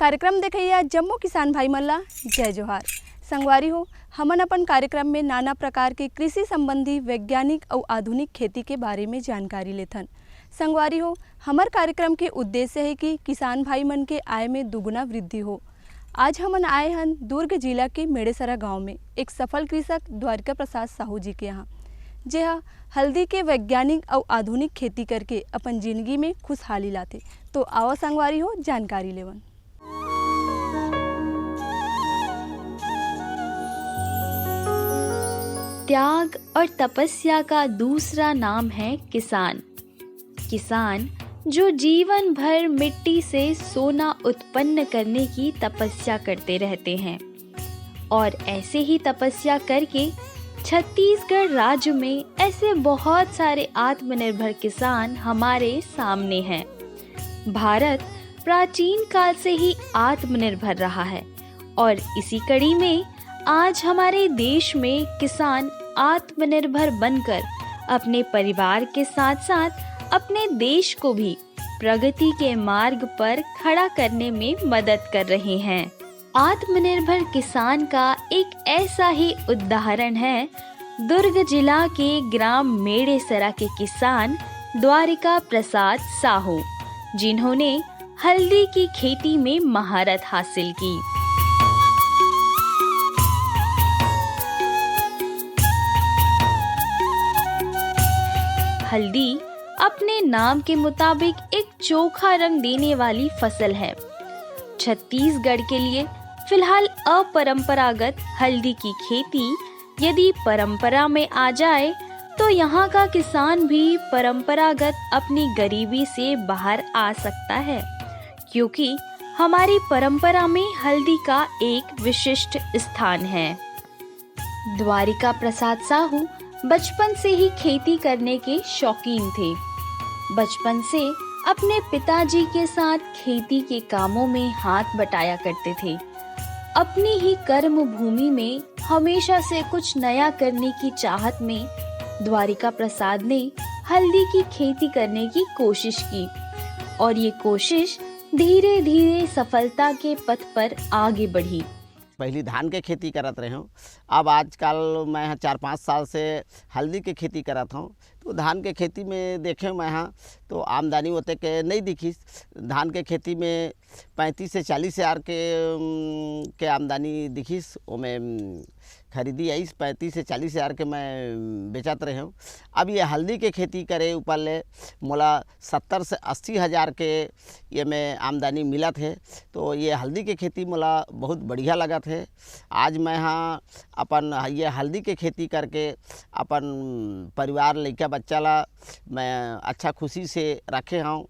कार्यक्रम देखिए जम्मू किसान भाई मल्ला जय जोहार। संगवारी हो हमन अपन कार्यक्रम में नाना प्रकार के कृषि संबंधी वैज्ञानिक और आधुनिक खेती के बारे में जानकारी लेथन। संगवारी हो हमार कार्यक्रम के उद्देश्य है कि किसान भाई मन के आय में दुगुना वृद्धि हो। आज हमन आए हन दुर्ग जिला के मेड़ेसरा गांव में एक सफल कृषक द्वारिका प्रसाद साहू जी के यहाँ, जे हल्दी के वैज्ञानिक और आधुनिक खेती करके अपन जिंदगी में खुशहाली लाते। तो आओ संगवारी हो जानकारी लेवन। त्याग और तपस्या का दूसरा नाम है किसान। किसान जो जीवन भर मिट्टी से सोना उत्पन्न करने की तपस्या करते रहते हैं और ऐसे ही तपस्या करके छत्तीसगढ़ राज्य में ऐसे बहुत सारे आत्मनिर्भर किसान हमारे सामने हैं। भारत प्राचीन काल से ही आत्मनिर्भर रहा है और इसी कड़ी में आज हमारे देश में किसान आत्मनिर्भर बनकर अपने परिवार के साथ साथ अपने देश को भी प्रगति के मार्ग पर खड़ा करने में मदद कर रहे हैं। आत्मनिर्भर किसान का एक ऐसा ही उदाहरण है दुर्ग जिला के ग्राम मेड़ेसरा के किसान द्वारिका प्रसाद साहू, जिन्होंने हल्दी की खेती में महारत हासिल की। हल्दी अपने नाम के मुताबिक एक चोखा रंग देने वाली फसल है। छत्तीसगढ़ के लिए फिलहाल अपरंपरागत हल्दी की खेती यदि परंपरा में आ जाए तो यहाँ का किसान भी परंपरागत अपनी गरीबी से बाहर आ सकता है, क्योंकि हमारी परंपरा में हल्दी का एक विशिष्ट स्थान है। द्वारिका प्रसाद साहू बचपन से ही खेती करने के शौकीन थे। बचपन से अपने पिताजी के साथ खेती के कामों में हाथ बटाया करते थे। अपनी ही कर्म भूमि में हमेशा से कुछ नया करने की चाहत में द्वारिका प्रसाद ने हल्दी की खेती करने की कोशिश की और ये कोशिश धीरे धीरे सफलता के पथ पर आगे बढ़ी। पहली धान के खेती करत रहे हूँ, अब आजकल मैं 4-5 साल से हल्दी के खेती करत हूँ। तो धान के खेती में देखे मैं यहाँ तो आमदनी होते के नहीं दिखी। धान के खेती में 35 से 40 हज़ार के आमदनी दिखीस। ओमें खरीदी आई 35 से 40 हज़ार के मैं बेचत रहे हूँ। अब ये हल्दी के खेती करे ऊपर ले मोला 70 से 80 हज़ार के ये में आमदनी मिलत है। तो ये हल्दी के खेती मोला बहुत बढ़िया लगत है। आज मैं यहाँ अपन ये हल्दी के खेती करके अपन परिवार लड़का बच्चा ला मैं अच्छा खुशी से रखे हूँ।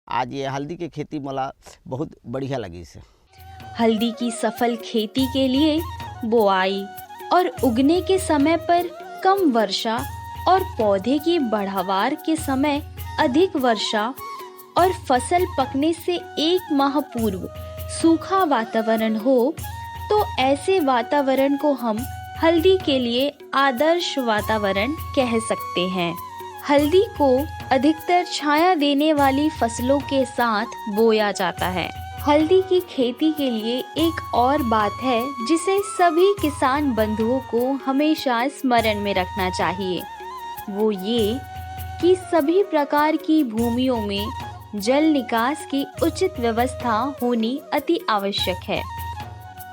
आज ये हल्दी के खेती मोला बहुत बढ़िया लगी से। हल्दी की सफल खेती के लिए बुआई और उगने के समय पर कम वर्षा और पौधे की बढ़ावार के समय अधिक वर्षा और फसल पकने से 1 माह पूर्व सूखा वातावरण हो तो ऐसे वातावरण को हम हल्दी के लिए आदर्श वातावरण कह सकते हैं। हल्दी को अधिकतर छाया देने वाली फसलों के साथ बोया जाता है। हल्दी की खेती के लिए एक और बात है जिसे सभी किसान बंधुओं को हमेशा स्मरण में रखना चाहिए, वो ये कि सभी प्रकार की भूमियों में जल निकास की उचित व्यवस्था होनी अति आवश्यक है।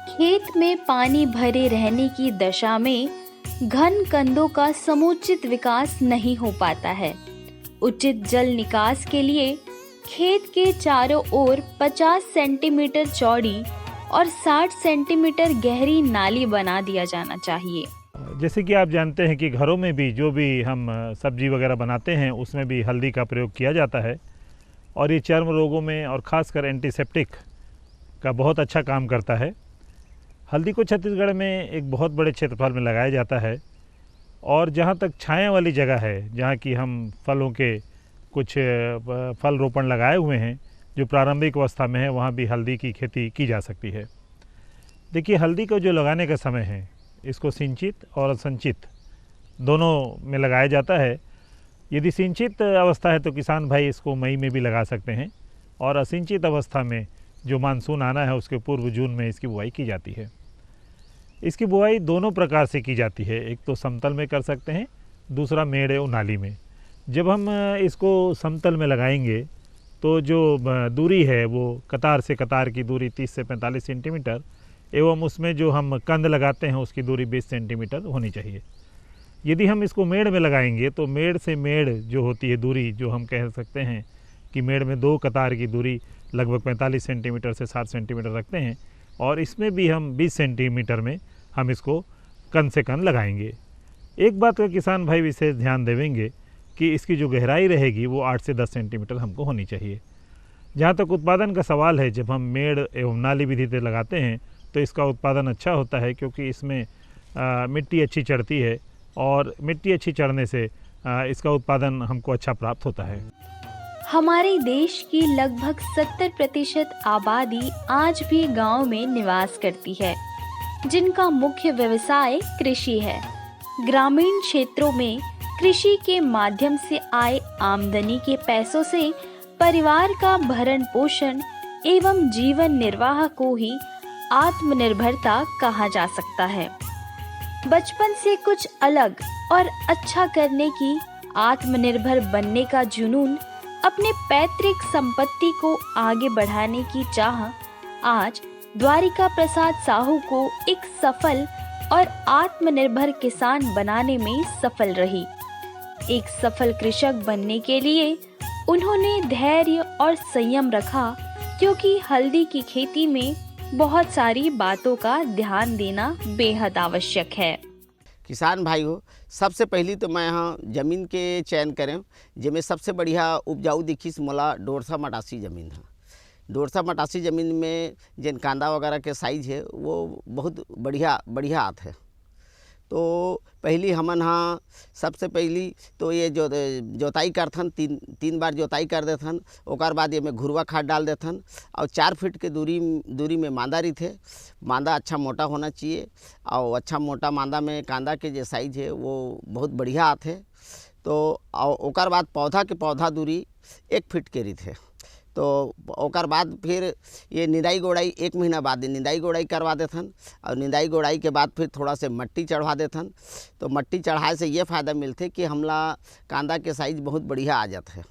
खेत में पानी भरे रहने की दशा में घन कंदों का समुचित विकास नहीं हो पाता है। उचित जल निकास के लिए खेत के चारों ओर 50 सेंटीमीटर चौड़ी और 60 सेंटीमीटर गहरी नाली बना दिया जाना चाहिए। जैसे कि आप जानते हैं कि घरों में भी जो भी हम सब्जी वगैरह बनाते हैं उसमें भी हल्दी का प्रयोग किया जाता है और ये चर्म रोगों में और ख़ासकर एंटीसेप्टिक का बहुत अच्छा काम करता है। हल्दी को छत्तीसगढ़ में एक बहुत बड़े क्षेत्रफल में लगाया जाता है और जहाँ तक छाया वाली जगह है, जहाँ की हम फलों के कुछ फल रोपण लगाए हुए हैं जो प्रारंभिक अवस्था में है, वहाँ भी हल्दी की खेती की जा सकती है। देखिए, हल्दी को जो लगाने का समय है इसको सिंचित और असंचित दोनों में लगाया जाता है। यदि सिंचित अवस्था है तो किसान भाई इसको मई में भी लगा सकते हैं और असिंचित अवस्था में जो मानसून आना है उसके पूर्व जून में इसकी बुआई की जाती है। इसकी बुआई दोनों प्रकार से की जाती है, एक तो समतल में कर सकते हैं, दूसरा मेड़ एवं नाली में। जब हम इसको समतल में लगाएंगे तो जो दूरी है वो कतार से कतार की दूरी 30 से 45 सेंटीमीटर एवं उसमें जो हम कंद लगाते हैं उसकी दूरी 20 सेंटीमीटर होनी चाहिए। यदि हम इसको मेड़ में लगाएंगे तो मेड़ से मेड़ जो होती है दूरी, जो हम कह सकते हैं कि मेड़ में 2 कतार की दूरी लगभग 45 सेंटीमीटर से 60 सेंटीमीटर रखते हैं, और इसमें भी हम 20 सेंटीमीटर में हम इसको कंद से कंद लगाएंगे। एक बात का किसान भाई विशेष ध्यान देवेंगे कि इसकी जो गहराई रहेगी वो 8 से 10 सेंटीमीटर हमको होनी चाहिए। जहाँ तक उत्पादन का सवाल है, जब हम मेड़ एवं नाली विधि से लगाते हैं तो इसका उत्पादन अच्छा होता है, क्योंकि इसमें मिट्टी अच्छी चढ़ती है और मिट्टी अच्छी चढ़ने से इसका उत्पादन हमको अच्छा प्राप्त होता है। हमारे देश की लगभग 70% आबादी आज भी गांव में निवास करती है, जिनका मुख्य व्यवसाय कृषि है। ग्रामीण क्षेत्रों में कृषि के माध्यम से आए आमदनी के पैसों से परिवार का भरण पोषण एवं जीवन निर्वाह को ही आत्मनिर्भरता कहा जा सकता है। बचपन से कुछ अलग और अच्छा करने की, आत्मनिर्भर बनने का जुनून, अपने पैतृक संपत्ति को आगे बढ़ाने की चाह आज द्वारिका प्रसाद साहू को एक सफल और आत्मनिर्भर किसान बनाने में सफल रही। एक सफल कृषक बनने के लिए उन्होंने धैर्य और संयम रखा, क्योंकि हल्दी की खेती में बहुत सारी बातों का ध्यान देना बेहद आवश्यक है। किसान भाई हो, सबसे पहली तो मैं यहाँ ज़मीन के चयन करें, जिसमें सबसे बढ़िया उपजाऊ दिखी मोला डोरसा मटासी ज़मीन है। डोरसा मटासी ज़मीन में जिन कांदा वगैरह के साइज है वो बहुत बढ़िया आत है। तो पहली हमन हाँ सबसे पहली तो ये जो जोताई करथन, तीन बार जोताई कर देथन, ओकर बाद ये में घुरवा खाद डाल देथन, और 4 फीट के दूरी में मांदा रही थे। मांदा अच्छा मोटा होना चाहिए, और अच्छा मोटा मांदा में कांदा के जो साइज है वो बहुत बढ़िया आते है। तो ओकर बाद पौधा दूरी 1 फीट के रही थे। तो ओकर बाद फिर ये निदाई गोड़ाई 1 महीना बाद निदाई गोड़ाई करवा देथन, और निदाई गोड़ाई के बाद फिर थोड़ा से मट्टी चढ़वा देथन। तो मट्टी चढ़ाए से ये फ़ायदा मिलते कि हमला कांदा के साइज बहुत बढ़िया आ जाता है।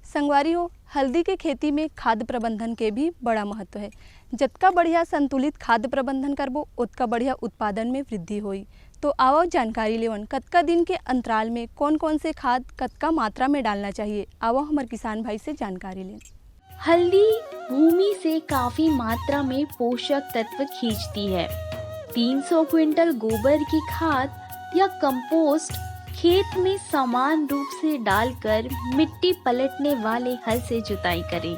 संगवारी हो, हल्दी के खेती में खाद्य प्रबंधन के भी बड़ा महत्व है। जितना बढ़िया संतुलित खाद्य प्रबंधन करबो उतना बढ़िया उत्पादन में वृद्धि होई। तो आओ जानकारी लेवन कतका दिन के अंतराल में कौन कौन से खाद कतका मात्रा में डालना चाहिए। आओ हमारे किसान भाई से जानकारी लें। हल्दी भूमि से काफी मात्रा में पोषक तत्व खींचती है। 300 क्विंटल गोबर की खाद या कंपोस्ट खेत में समान रूप से डालकर मिट्टी पलटने वाले हल से जुताई करें।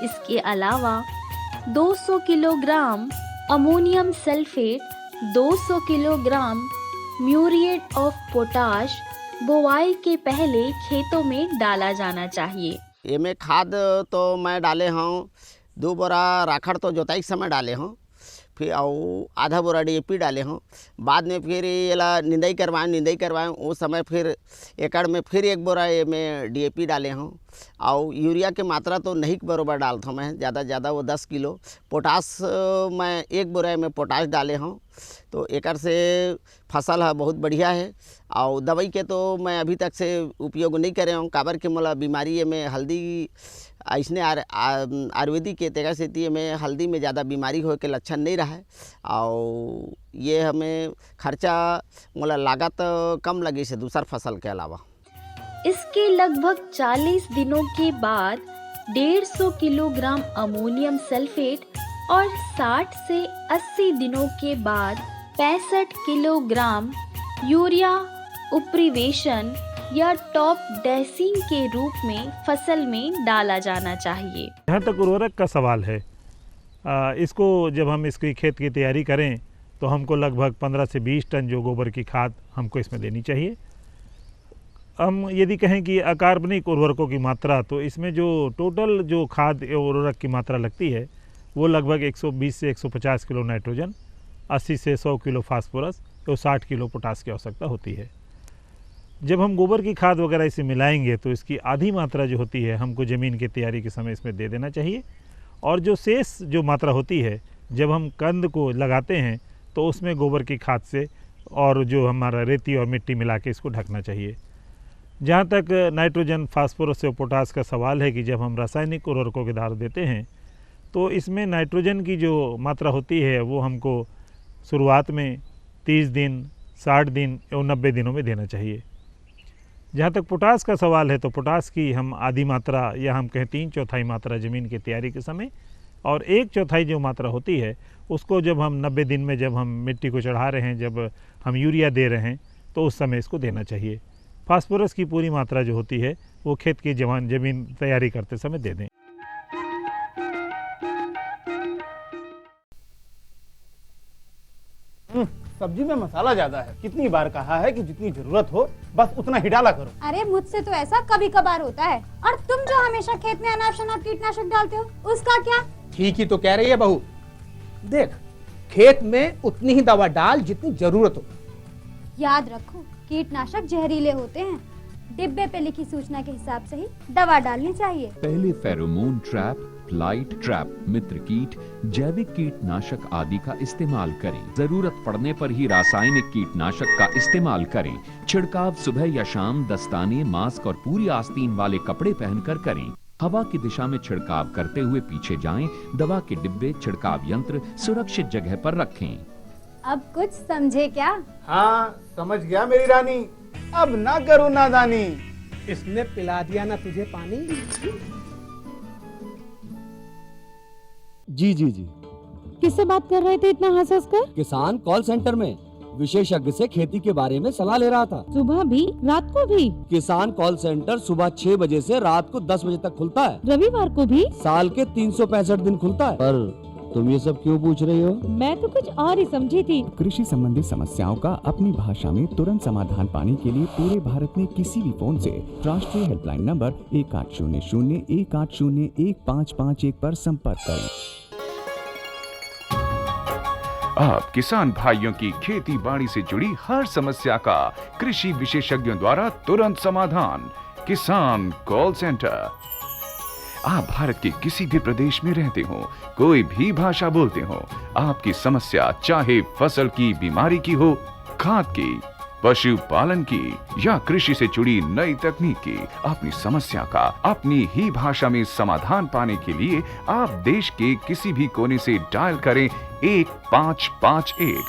इसके अलावा 200 kilogram ammonium sulphate, 200 kilogram muriate of potash बुआई के पहले खेतों में डाला जाना चाहिए। ये में खाद तो मैं डाले हूँ 2 बोरा राखड़ तो जोताई के समय डाले हूँ, फिर और आधा बोरा DAP डाले हूँ। बाद में फिर ये निंदाई करवाएँ उस समय फिर एकड़ में फिर 1 बोरा ये में DAP डाले हूँ। और यूरिया के मात्रा तो नहीं बरोबर डालता हूँ मैं, ज़्यादा वो 10 किलो। पोटास मैं 1 बोरा में पोटास डाले हूँ। तो एकड़ से फसल है बहुत बढ़िया है। और दवाई के तो मैं अभी तक से उपयोग नहीं करे हूँ, काबर के मोला बीमारी में हल्दी ऐसने आयुर्वेदिक के तेगा से में हल्दी में ज़्यादा बीमारी हो के लक्षण नहीं रहा है। और ये हमें खर्चा मोला लागत कम लगी से दूसर फसल के अलावा। इसके लगभग 40 दिनों के बाद 150 किलोग्राम अमोनियम सल्फेट और 60 से 80 दिनों के बाद 65 किलोग्राम यूरिया उपरिवेशन या टॉप ड्रेसिंग के रूप में फसल में डाला जाना चाहिए। जहाँ तक उर्वरक का सवाल है, इसको जब हम इसकी खेत की तैयारी करें तो हमको लगभग 15 से 20 टन जो गोबर की खाद हमको इसमें देनी चाहिए। हम यदि कहें कि अकार्बनिक उर्वरकों की मात्रा, तो इसमें जो टोटल जो खाद उर्वरक की मात्रा लगती है वो लगभग 120 से 150 किलो नाइट्रोजन, 80 से 100 किलो फास्फोरस और 60 किलो पोटास की आवश्यकता होती है। जब हम गोबर की खाद वगैरह इसे मिलाएंगे तो इसकी आधी मात्रा जो होती है हमको ज़मीन की तैयारी के समय इसमें दे देना चाहिए, और जो शेष जो मात्रा होती है जब हम कंद को लगाते हैं तो उसमें गोबर की खाद से और जो हमारा रेती और मिट्टी मिला के इसको ढकना चाहिए। जहाँ तक नाइट्रोजन, फास्फोरस और पोटास का सवाल है कि जब हम रासायनिक उर्वरकों के द्वारा देते हैं तो इसमें नाइट्रोजन की जो मात्रा होती है वो हमको शुरुआत में 30 दिन, 60 दिन और 90 दिनों में देना चाहिए। जहाँ तक पोटास का सवाल है तो पोटास की हम आधी मात्रा या हम कहें 3/4 मात्रा ज़मीन की तैयारी के समय और 1/4 जो मात्रा होती है उसको जब हम 90 दिन में जब हम मिट्टी को चढ़ा रहे हैं, जब हम यूरिया दे रहे हैं तो उस समय इसको देना चाहिए। फास्फोरस की पूरी मात्रा जो होती है वो खेत की ज़मीन तैयारी करते समय दे दें। सब्जी में मसाला ज्यादा है। कितनी बार कहा है कि जितनी जरूरत हो बस उतना ही डाला करो। अरे मुझसे तो ऐसा कभी कभार होता है। और तुम जो हमेशा खेत में अनाप शनाप कीटनाशक डालते हो उसका क्या? ठीक ही तो कह रही है बहू। देख, खेत में उतनी ही दवा डाल जितनी जरूरत हो। याद रखो, कीटनाशक जहरीले होते हैं। डिब्बे पे लिखी सूचना के हिसाब से ही दवा डालनी चाहिए। पहले फेरोमोन ट्रैप, फ्लाइट ट्रैप, मित्र कीट, जैविक कीटनाशक आदि का इस्तेमाल करें। जरूरत पड़ने पर ही रासायनिक कीटनाशक का इस्तेमाल करें। छिड़काव सुबह या शाम दस्ताने, मास्क और पूरी आस्तीन वाले कपड़े पहनकर करें। हवा की दिशा में छिड़काव करते हुए पीछे जाएं। दवा के डिब्बे, छिड़काव यंत्र सुरक्षित जगह पर रखें। अब कुछ समझे क्या? हाँ, समझ गया मेरी रानी। अब ना करो नादानी। इसने पिला दिया ना तुझे पानी। जी किससे बात कर रहे थे इतना हंस हंस कर? किसान कॉल सेंटर में विशेषज्ञ से खेती के बारे में सलाह ले रहा था। सुबह भी, रात को भी? किसान कॉल सेंटर सुबह 6 बजे से रात को 10 बजे तक खुलता है। रविवार को भी? साल के 365 दिन खुलता है। पर तुम ये सब क्यों पूछ रही हो? मैं तो कुछ और ही समझी थी। कृषि संबंधी समस्याओं का अपनी भाषा में तुरंत समाधान पाने के लिए पूरे भारत में किसी भी फोन से राष्ट्रीय हेल्पलाइन नंबर 1800-180-1551 पर संपर्क करें। आप किसान भाइयों की खेती बाड़ी से जुड़ी हर समस्या का कृषि विशेषज्ञों द्वारा तुरंत समाधान। किसान कॉल सेंटर। आप भारत के किसी भी प्रदेश में रहते हो, कोई भी भाषा बोलते हो, आपकी समस्या चाहे फसल की बीमारी की हो, खाद की, पशुपालन की या कृषि से जुड़ी नई तकनीक की, अपनी समस्या का अपनी ही भाषा में समाधान पाने के लिए आप देश के किसी भी कोने से डायल करें 1551।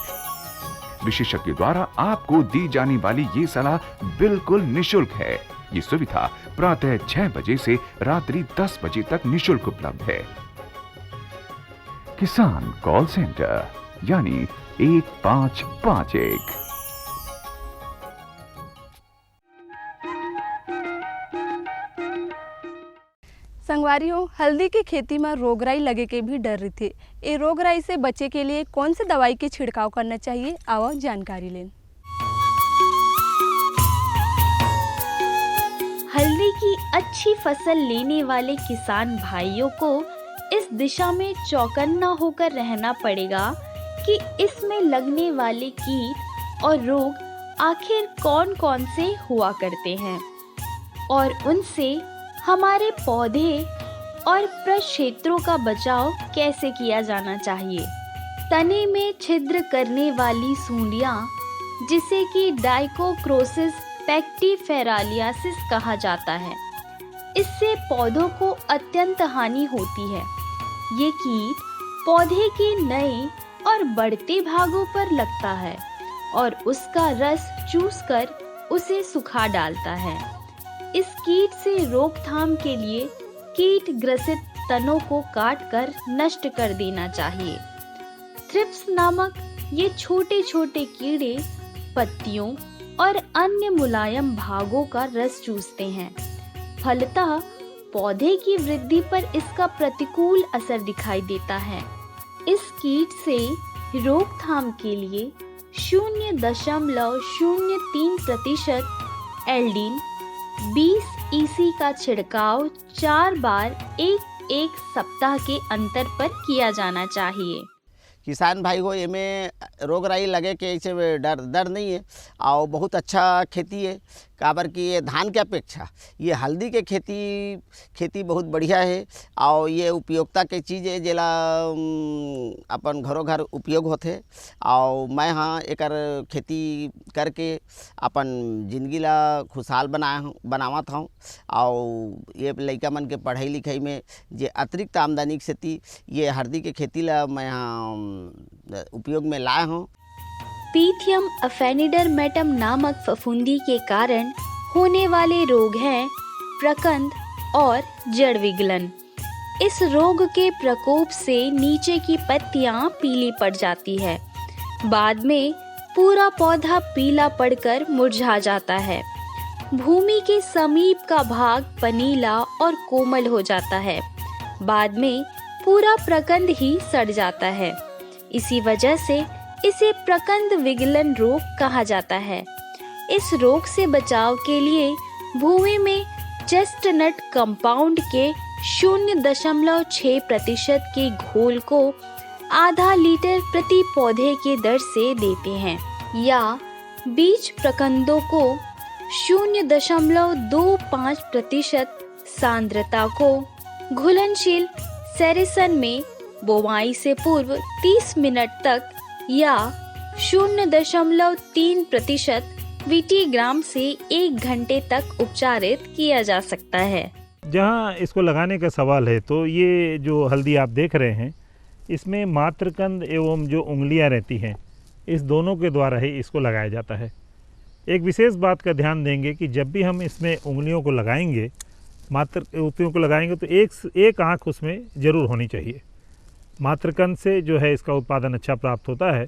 विशेषज्ञ द्वारा आपको दी जाने वाली ये सलाह बिल्कुल निशुल्क है। ये सुविधा प्रातः 6 बजे से रात्रि 10 बजे तक निशुल्क उपलब्ध है। किसान कॉल सेंटर यानी 1551। संगवारियों, हल्दी की खेती में रोगराई लगे के भी डर रही थी। ये रोगराई से बचे के लिए कौन से दवाई के छिड़काव करना चाहिए, आओ जानकारी लें। हल्दी की अच्छी फसल लेने वाले किसान भाइयों को इस दिशा में चौकन्ना होकर रहना पड़ेगा कि इसमें लगने वाले कीट और रोग आखिर कौन कौन से हुआ करते हैं और उनसे हमारे पौधे और प्रक्षेत्रों का बचाव कैसे किया जाना चाहिए। तने में छिद्र करने वाली सूंडियां, जिसे कि डाइकोक्रोसिस पैक्टीफेरालियासिस कहा जाता है, इससे पौधों को अत्यंत हानि होती है। ये कीट पौधे के नए और बढ़ते भागों पर लगता है और उसका रस चूसकर उसे सुखा डालता है। इस कीट से रोकथाम के लिए कीट ग्रसित तनों को काटकर नष्ट कर देना चाहिए। थ्रिप्स नामक ये छोटे छोटे कीड़े पत्तियों और अन्य मुलायम भागों का रस चूसते हैं। फलतः पौधे की वृद्धि पर इसका प्रतिकूल असर दिखाई देता है। इस कीट से रोकथाम के लिए 0.03% एल्डीन 20 EC का छिड़काव 4 बार एक सप्ताह के अंतर पर किया जाना चाहिए। किसान भाई को इसमें रोगराई लगे के ऐसे डर नहीं है और बहुत अच्छा खेती है। काबर कि ये धान के अपेक्षा ये हल्दी के खेती बहुत बढ़िया है और ये उपयोगिता के चीज़ है जेला अपन घरों घर उपयोग होते और मैं हाँ एकर खेती करके अपन जिंदगी ला खुशहाल बनावत हूँ और ये लइका मन के पढ़ाई लिखाई में जे अतिरिक्त आमदनी की सेती ये हल्दी के खेती ला मैं यहाँ उपयोग में लाया हूँ। पीथियम अफेनिडरमेटम नामक फफूंदी के कारण होने वाले रोग हैं प्रकंद और जड़ विगलन। इस रोग के प्रकोप से नीचे की पत्तियां पीली पड़ जाती है, बाद में पूरा पौधा पीला पड़कर मुरझा जाता है। भूमि के समीप का भाग पनीला और कोमल हो जाता है, बाद में पूरा प्रकंद ही सड़ जाता है। इसी वजह से इसे प्रकंद विगलन रोग कहा जाता है। इस रोग से बचाव के लिए भूमि में चेस्टनट कंपाउंड के 0.6% के घोल को आधा लीटर प्रति पौधे के दर से देते हैं या बीज प्रकंदों को 0.25% सांद्रता को घुलनशील सेरेसन में बोवाई से पूर्व 30 मिनट तक या 0.3% वीटीग्राम से 1 घंटे तक उपचारित किया जा सकता है। जहाँ इसको लगाने का सवाल है तो ये जो हल्दी आप देख रहे हैं इसमें मात्रकंद एवं जो उंगलियां रहती हैं इस दोनों के द्वारा ही इसको लगाया जाता है। एक विशेष बात का ध्यान देंगे कि जब भी हम इसमें उंगलियों को लगाएंगे उंगलियों को लगाएंगे तो एक आँख उसमें ज़रूर होनी चाहिए। मात्रकंद से जो है इसका उत्पादन अच्छा प्राप्त होता है।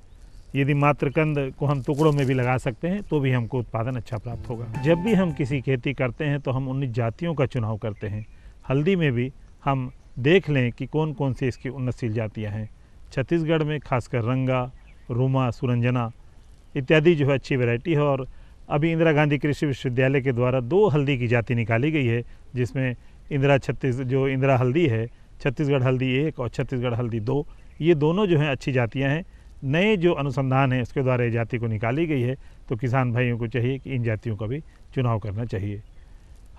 यदि मात्रकंद को हम टुकड़ों में भी लगा सकते हैं तो भी हमको उत्पादन अच्छा प्राप्त होगा। जब भी हम किसी खेती करते हैं तो हम 19 जातियों का चुनाव करते हैं। हल्दी में भी हम देख लें कि कौन कौन सी इसकी उन्नतशील जातियाँ हैं। छत्तीसगढ़ में खासकर रंगा, रूमा, सुरंजना इत्यादि जो है अच्छी वैरायटी है और अभी इंदिरा गांधी कृषि विश्वविद्यालय के द्वारा 2 हल्दी की जाति निकाली गई है, जिसमें इंदिरा हल्दी है, छत्तीसगढ़ हल्दी 1 और छत्तीसगढ़ हल्दी 2, ये दोनों जो हैं अच्छी जातियां हैं। नए जो अनुसंधान है उसके द्वारा ये जाति को निकाली गई है, तो किसान भाइयों को चाहिए कि इन जातियों का भी चुनाव करना चाहिए।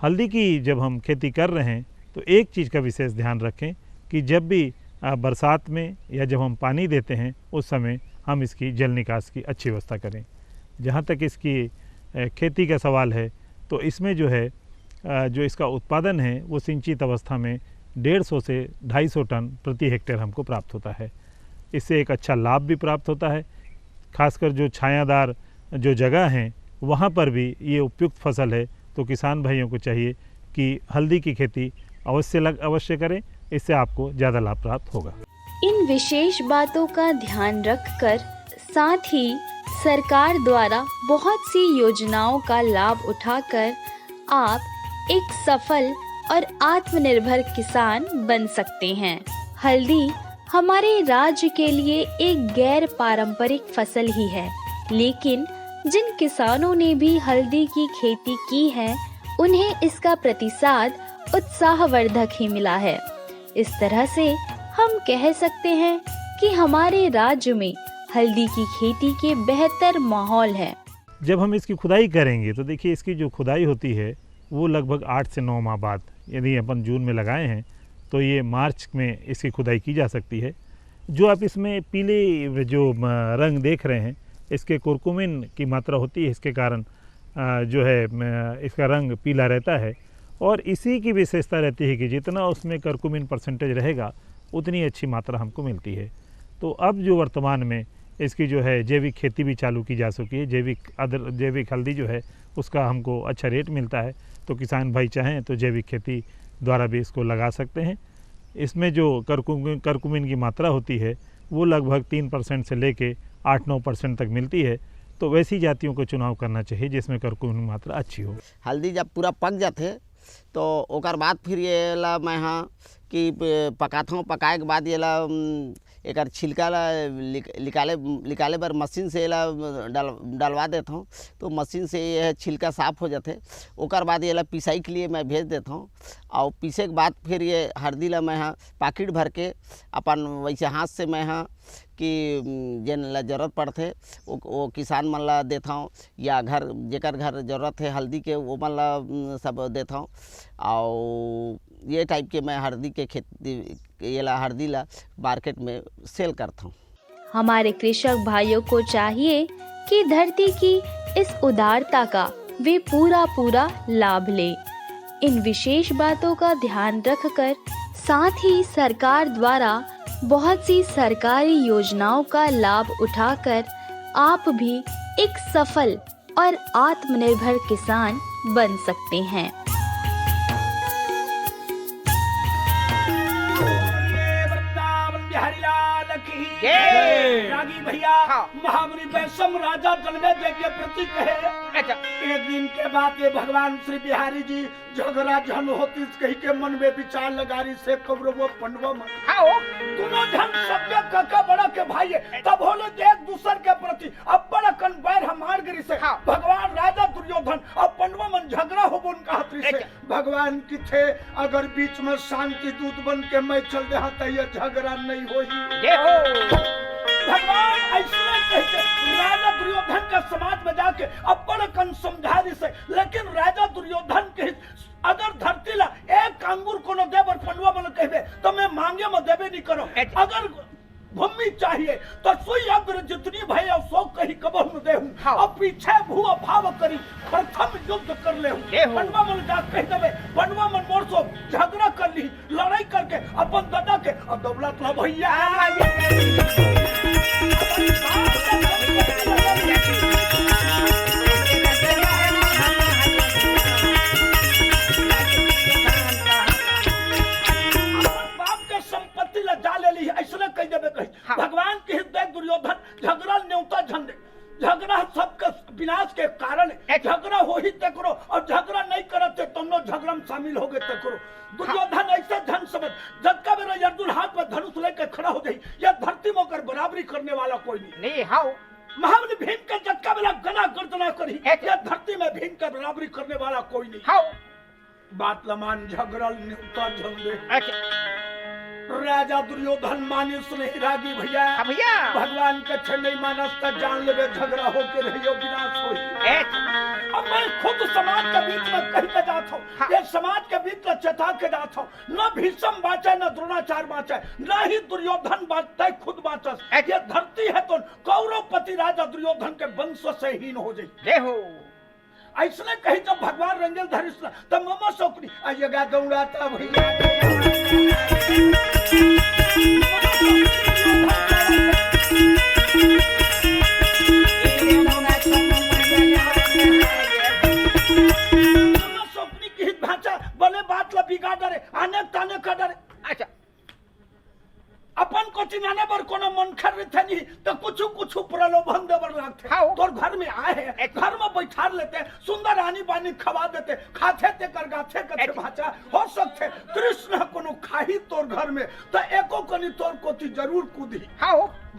हल्दी की जब हम खेती कर रहे हैं तो एक चीज़ का विशेष ध्यान रखें कि जब भी बरसात में या जब हम पानी देते हैं उस समय हम इसकी जल निकास की अच्छी व्यवस्था करें। जहाँ तक इसकी खेती का सवाल है तो इसमें जो है जो इसका उत्पादन है वो सिंचित अवस्था में 150 से 250 टन प्रति हेक्टेयर हमको प्राप्त होता है। इससे एक अच्छा लाभ भी प्राप्त होता है। खासकर जो छायादार जो जगह हैं वहाँ पर भी ये उपयुक्त फसल है, तो किसान भाइयों को चाहिए कि हल्दी की खेती अवश्य करें, इससे आपको ज़्यादा लाभ प्राप्त होगा। इन विशेष बातों का ध्यान रखकर साथ ही सरकार द्वारा बहुत सी योजनाओं का लाभ उठाकर आप एक सफल और आत्मनिर्भर किसान बन सकते हैं। हल्दी हमारे राज्य के लिए एक गैर पारंपरिक फसल ही है, लेकिन जिन किसानों ने भी हल्दी की खेती की है उन्हें इसका प्रतिसाद उत्साहवर्धक ही मिला है। इस तरह से हम कह सकते हैं कि हमारे राज्य में हल्दी की खेती के बेहतर माहौल है। जब हम इसकी खुदाई करेंगे तो देखिए इसकी जो खुदाई होती है वो लगभग 8 से 9 माह बाद, यदि अपन जून में लगाए हैं तो ये मार्च में इसकी खुदाई की जा सकती है। जो आप इसमें पीले जो रंग देख रहे हैं इसके कुरकुमिन की मात्रा होती है, इसके कारण जो है इसका रंग पीला रहता है और इसी की विशेषता रहती है कि जितना उसमें करकुमिन परसेंटेज रहेगा उतनी अच्छी मात्रा हमको मिलती है। तो अब जो वर्तमान में इसकी जो है जैविक खेती भी चालू की जा चुकी है। जैविक हल्दी जो है उसका हमको अच्छा रेट मिलता है, तो किसान भाई चाहें तो जैविक खेती द्वारा भी इसको लगा सकते हैं। इसमें जो करकुमिन की मात्रा होती है वो लगभग 3% से लेके 8-9% तक मिलती है, तो वैसी जातियों को चुनाव करना चाहिए जिसमें करकुमिन की मात्रा अच्छी हो। हल्दी जब पूरा पक जाते तो ओकर बाद फिर ये ला मैं हाँ कि पकाता हूँ। पकाए के बाद ये ला एकर छिलका ला निकाले बर मशीन से एला डलवा देता हूँ। तो मशीन से यह छिलका साफ हो जाते। ओकर बाद ये पिसाई के लिए मैं भेज देता हूँ और पीसे के बाद फिर ये हल्दी ला मैं पैकेट भर के अपन वैसे हाथ से मैं कि जेन ला जरूरत पड़ते वो किसान मन ला देता हूँ, या घर जेकर घर जरूरत है हल्दी के वो मन ला सब देता हूँ। और ये टाइप के मैं हल्दी के खेती ये ला हल्दी ला मार्केट में सेल करता हूँ। हमारे कृषक भाइयों को चाहिए कि धरती की इस उदारता का वे पूरा लाभ ले। इन विशेष बातों का ध्यान रखकर साथ ही सरकार द्वारा बहुत सी सरकारी योजनाओं का लाभ उठाकर आप भी एक सफल और आत्मनिर्भर किसान बन सकते हैं। रागी भैया महामुनि वैष्णव राजा जन्मेजय के प्रति कहे। एक दिन के बाद ये भगवान श्री बिहारी जी झगड़ा झन होती कही के मन में विचार लगारी से कौरव पंडवा मन दोनों झन सत्य काका बड़ा के भाई तब होले एक दूसरे के प्रति अब बड़ा कन बैर हमार गिरी से भगवान राजा दुर्योधन अब पंडवा मन झगड़ा हो उनका हाथरी से भगवान की थे अगर बीच में शांति दूत बन के मैं चल रहा था ये झगड़ा नहीं हो। भगवान ऐसा कहते राजा दुर्योधन का समाज में जाके अब बड़ा कन समझा से, लेकिन राजा दुर्योधन के अगर धरती ला एक अंगूर को न देव और पंडवा मन कहबे तो मैं मांगे में देवे नहीं करो। अगर भूमि चाहिए तो सुई अग्र जितनी भय और सो कही कबह न देहूं। अब पीछे भूआ भाव करी प्रथम युद्ध कर ले पंडवा मन जा कह देवे पंडवा मन मोर सो झगड़ा कर ली लड़ाई करके अपन दादा के अब दौलत ला भैया भगवान के हृदय दुर्योधन झगड़ा न्योता झंडे झगड़ा सबके विनाश के कारण झगड़ा हो ही तय करो और झगड़ा नहीं करते तुम लोग झगड़ा में शामिल हो गए तय करो। दुर्योधन ऐसे धन समझ जब का मेरा अर्जुन हाथ में धनुष लेकर खड़ा हो जाए या धरती में होकर बराबरी करने वाला कोई नहीं हाउ महाबली भीम के जक्का मेरा गला गर्दना करी या धरती में भीम का बराबरी करने वाला कोई नहीं हाउ बात लमान झगड़ा न्योता झंडे राजा दुर्योधन मानिस नहीं रागी भैया भगवान के छे नहीं मानस का जान लेवे झगड़ा होके रहियो विनाश होई। अब मैं खुद समाज के बीच में कह के जात हूँ ये समाज के बीच में चेता के जात हूँ न भीष्म बाँचे न द्रोणाचार्य बाँचे न ही दुर्योधन बाँचते खुद बाँचस। ये धरती है तो कौरवपति राजा दुर्योधन के वंश से हीन हो जाए। ऐसने कही जब भगवान रंजन धरिस तब ममा सोकनी अयगा दौड़ाता भैया सोकनी की भाषा भले बात ला बिगाड़ डरे आने ताने का डरे। अच्छा अपन को चिनाने पर कोनो मन खर थे नहीं तो कुछ प्रलोभन देवर लागते तोर घर में आए हैं घर में बैठा लेते सुंदर आनी बानी खवा देते खाते ते कर गाथे कथे भाषा हो सकते कृष्ण कोनो खाही तोर घर में तो एको कनी तोर कोती जरूर कूदी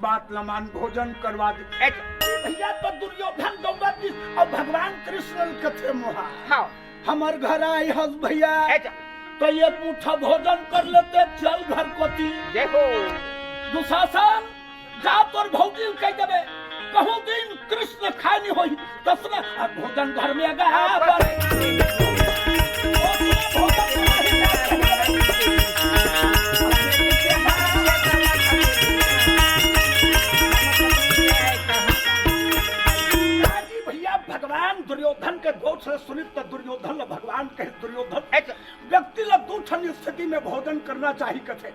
बात लमान भोजन करवा दी भैया तो दुर्योधन दौड़ती और भगवान कृष्ण कथे मोहा हमार घर आई हस भैया तो ये मुठा भोजन कर लेते चल घर कोती देखो दुशासन जा तोर भौजी कह देवे कहूं दिन कृष्ण खाए नहीं होई तसना भोजन घर में आगा भगवान दुर्योधन के गोद से सुनित दुर्योधन भगवान के दुर्योधन व्यक्ति ला दूठन स्थिति में भोजन करना चाहिए कथे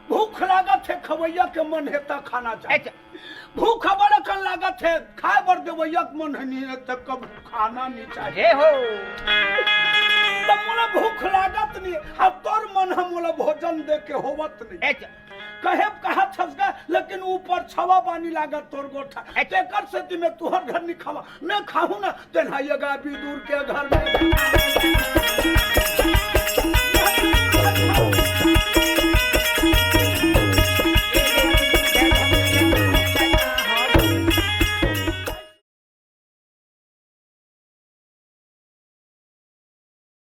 भूख लागत है खवैया के मन हेता खाना चाहिए भूख बड़ा कन लागत है खाए बर देवैया के मन नहीं है तो कब खाना नहीं चाहिए हो तब मोला भूख लागत नहीं अब तोर मन हम मोला भोजन दे के होवत नहीं कहे कहा छसगा लेकिन ऊपर छवा पानी लागत तोर गोठा एकर से में तुहर घर नहीं खावा मैं खाऊं ना तेनाइएगा भी दूर के घर में